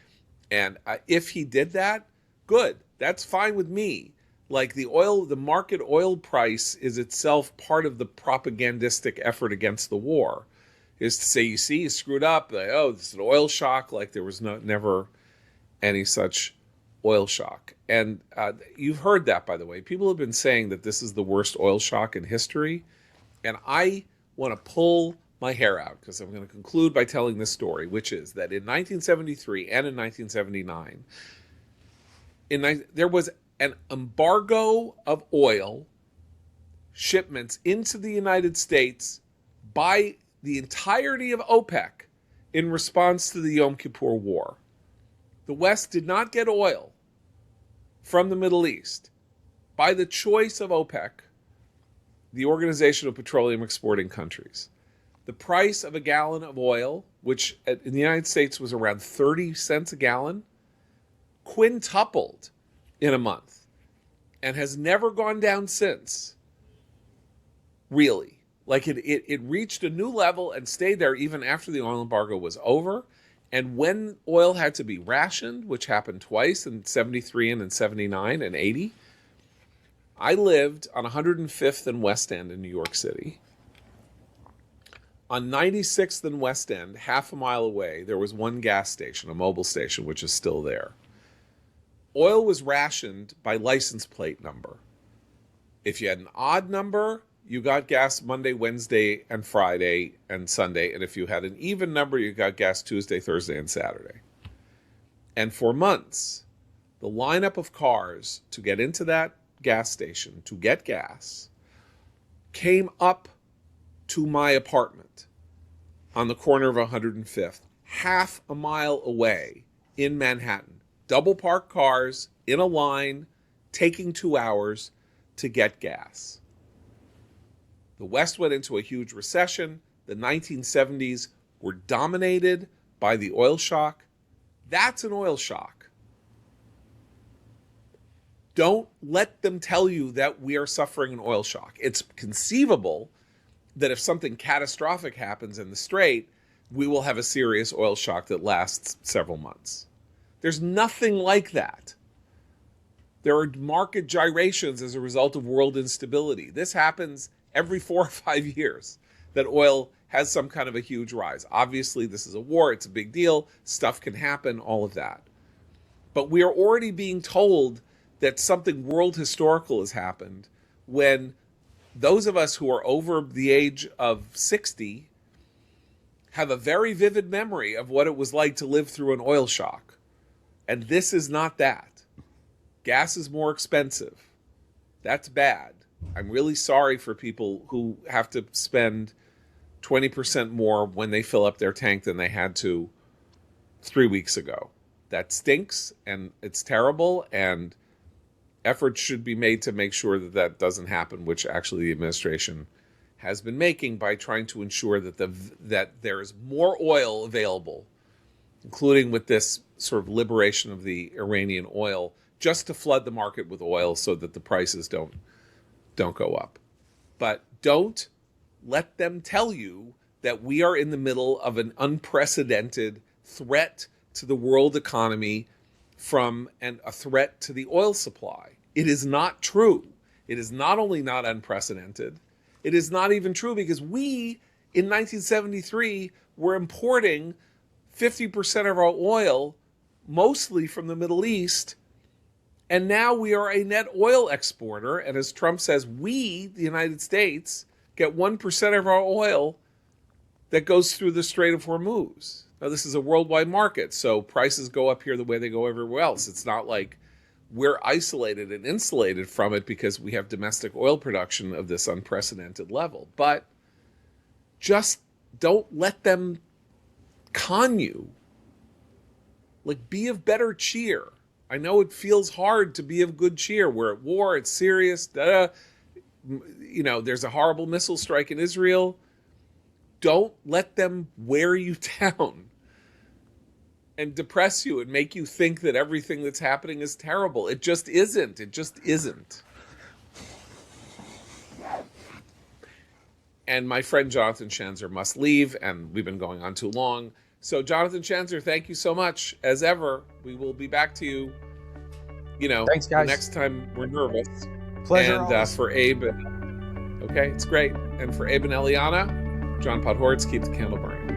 And if he did that, good. That's fine with me. Like, the market oil price is itself part of the propagandistic effort against the war. Is to say, you see, you screwed up. Like, oh, this is an oil shock. Like, there was never any such oil shock. And you've heard that, by the way. People have been saying that this is the worst oil shock in history. And I want to pull my hair out, because I'm going to conclude by telling this story, which is that in 1973 and in 1979, there was an embargo of oil shipments into the United States by the entirety of OPEC in response to the Yom Kippur War. The West did not get oil from the Middle East by the choice of OPEC, the Organization of Petroleum Exporting Countries. The price of a gallon of oil, which in the United States was around 30 cents a gallon, quintupled in a month and has never gone down since, really. Like, it reached a new level and stayed there even after the oil embargo was over. And when oil had to be rationed, which happened twice in 73 and in 79 and 80, I lived on 105th and West End in New York City. On 96th and West End, half a mile away, there was one gas station, a mobile station, which is still there. Oil was rationed by license plate number. If you had an odd number, you got gas Monday, Wednesday, and Friday, and Sunday. And if you had an even number, you got gas Tuesday, Thursday, and Saturday. And for months, the lineup of cars to get into that gas station to get gas came up to my apartment on the corner of 105th, half a mile away in Manhattan. Double parked cars in a line, taking 2 hours to get gas. The West went into a huge recession. The 1970s were dominated by the oil shock. That's an oil shock. Don't let them tell you that we are suffering an oil shock. It's conceivable that if something catastrophic happens in the Strait, we will have a serious oil shock that lasts several months. There's nothing like that. There are market gyrations as a result of world instability. This happens every 4 or 5 years, that oil has some kind of a huge rise. Obviously, this is a war. It's a big deal. Stuff can happen, all of that. But we are already being told that something world historical has happened when those of us who are over the age of 60 have a very vivid memory of what it was like to live through an oil shock. And this is not that. Gas is more expensive. That's bad. I'm really sorry for people who have to spend 20% more when they fill up their tank than they had to 3 weeks ago. That stinks, and it's terrible, and efforts should be made to make sure that that doesn't happen, which actually the administration has been making by trying to ensure that that there is more oil available, including with this sort of liberation of the Iranian oil, just to flood the market with oil so that the prices don't go up. But don't let them tell you that we are in the middle of an unprecedented threat to the world economy from a threat to the oil supply. It is not true. It is not only not unprecedented, it is not even true because we, in 1973, were importing 50% of our oil, mostly from the Middle East, and now we are a net oil exporter. And as Trump says, we, the United States, get 1% of our oil that goes through the Strait of Hormuz. Now, this is a worldwide market, so prices go up here the way they go everywhere else. It's not like we're isolated and insulated from it because we have domestic oil production of this unprecedented level. But just don't let them con you. Like, be of better cheer. I know it feels hard to be of good cheer. We're at war, it's serious, you know, there's a horrible missile strike in Israel. Don't let them wear you down and depress you and make you think that everything that's happening is terrible. It just isn't. It just isn't. And my friend Jonathan Schanzer must leave, and we've been going on too long. So Jonathan Schanzer, thank you so much. As ever, we will be back to you, you know, thanks, guys. The next time we're nervous. Pleasure. And for Abe, okay, it's great. And for Abe and Eliana, John Podhoretz, keep the candle burning.